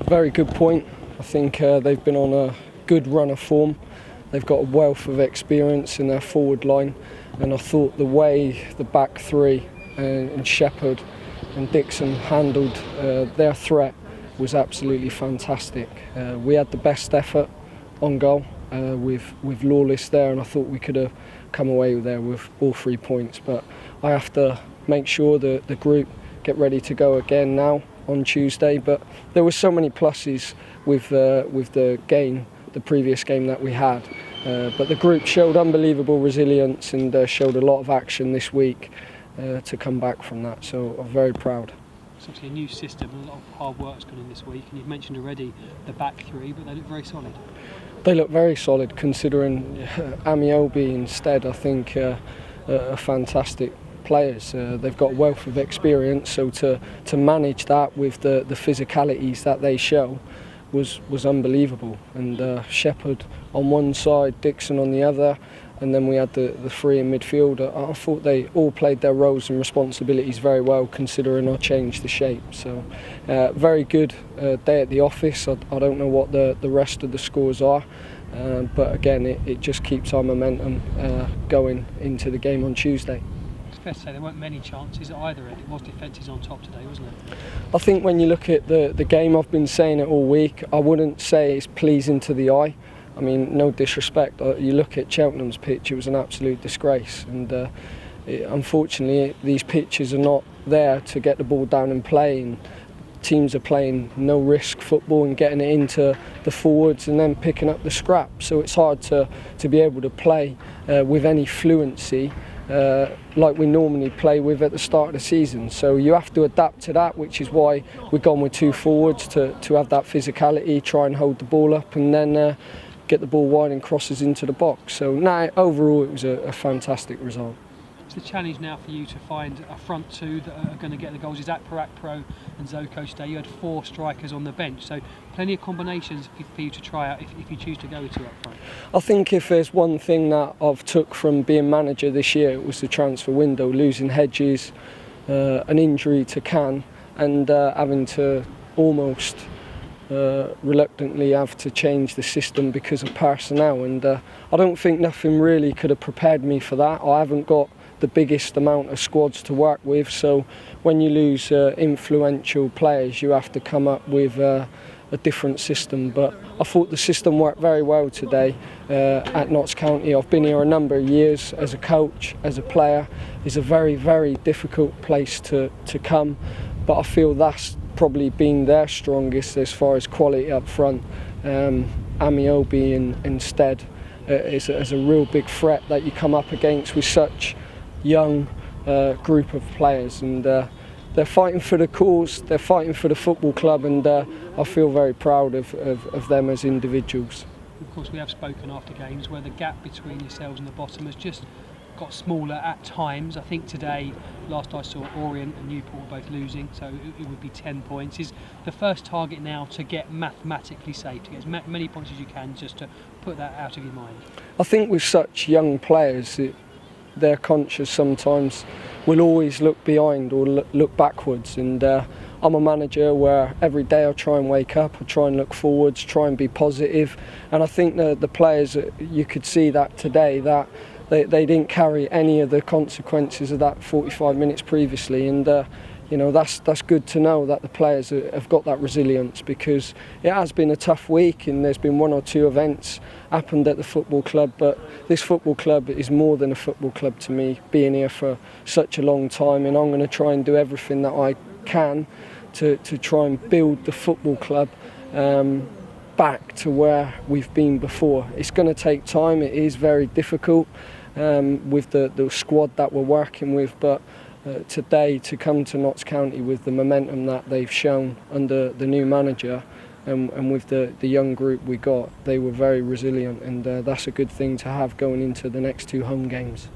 Very good point. I think they've been on a good run of form. They've got a wealth of experience in their forward line, and I thought the way the back three and Shepherd and Dixon handled their threat was absolutely fantastic. We had the best effort on goal with Lawless there, and I thought we could have come away there with all 3 points. But I have to make sure that the group get ready to go again now on Tuesday. But there were so many pluses with the game, the previous game that we had. But the group showed unbelievable resilience and showed a lot of action this week to come back from that. So I'm very proud. It's obviously a new system, a lot of hard work's gone in this week, and you've mentioned already the back three, but they look very solid. They look very solid, considering Amiobi instead, I think, are fantastic players. They've got a wealth of experience, so to manage that with the physicalities that they show was unbelievable. And Shepherd on one side, Dixon on the other, and then we had the three in midfield. I thought they all played their roles and responsibilities very well, considering I changed the shape. So very good day at the office. I don't know what the rest of the scores are, but again it just keeps our momentum going into the game on Tuesday. It's fair to say there weren't many chances at either end. It was defences on top today, wasn't it? I think when you look at the game, I've been saying it all week, I wouldn't say it's pleasing to the eye. I mean, no disrespect, you look at Cheltenham's pitch, it was an absolute disgrace, and unfortunately these pitches are not there to get the ball down and play, and teams are playing no risk football and getting it into the forwards and then picking up the scrap, so it's hard to be able to play with any fluency like we normally play with at the start of the season. So you have to adapt to that, which is why we've gone with two forwards to have that physicality, try and hold the ball up and then get the ball wide and crosses into the box. So overall it was a fantastic result. It's the challenge now for you to find a front two that are going to get the goals. Is that Parakpro and Zoko today? You had 4 strikers on the bench, so plenty of combinations for you to try out if you choose to go with 2 up front. I think if there's one thing that I've took from being manager this year, it was the transfer window, losing Hedges, an injury to Can, and having to almost reluctantly have to change the system because of personnel, and I don't think nothing really could have prepared me for that. I haven't got the biggest amount of squads to work with, so when you lose influential players you have to come up with a different system. But I thought the system worked very well today at Notts County. I've been here a number of years as a coach, as a player. It's a very, very difficult place to come, but I feel that's probably been their strongest as far as quality up front. Amiobi instead is a real big threat that you come up against with such young group of players, and they're fighting for the cause, they're fighting for the football club, and I feel very proud of them as individuals. Of course, we have spoken after games where the gap between yourselves and the bottom has just got smaller at times. I think today, last I saw, Orient and Newport were both losing, so it would be 10 points. Is the first target now to get mathematically safe, to get as many points as you can, just to put that out of your mind? I think with such young players, they're conscious sometimes, will always look behind or look backwards, and I'm a manager where every day I try and wake up, I try and look forwards, try and be positive, and I think the players, you could see that today, that they didn't carry any of the consequences of that 45 minutes previously, and that's good to know that the players have got that resilience, because it has been a tough week and there's been 1 or 2 events happened at the football club, but this football club is more than a football club to me, being here for such a long time, and I'm going to try and do everything that I can to try and build the football club back to where we've been before. It's going to take time, it is very difficult with the squad that we're working with, but today to come to Notts County with the momentum that they've shown under the new manager and with the young group we got, they were very resilient, and that's a good thing to have going into the next 2 home games.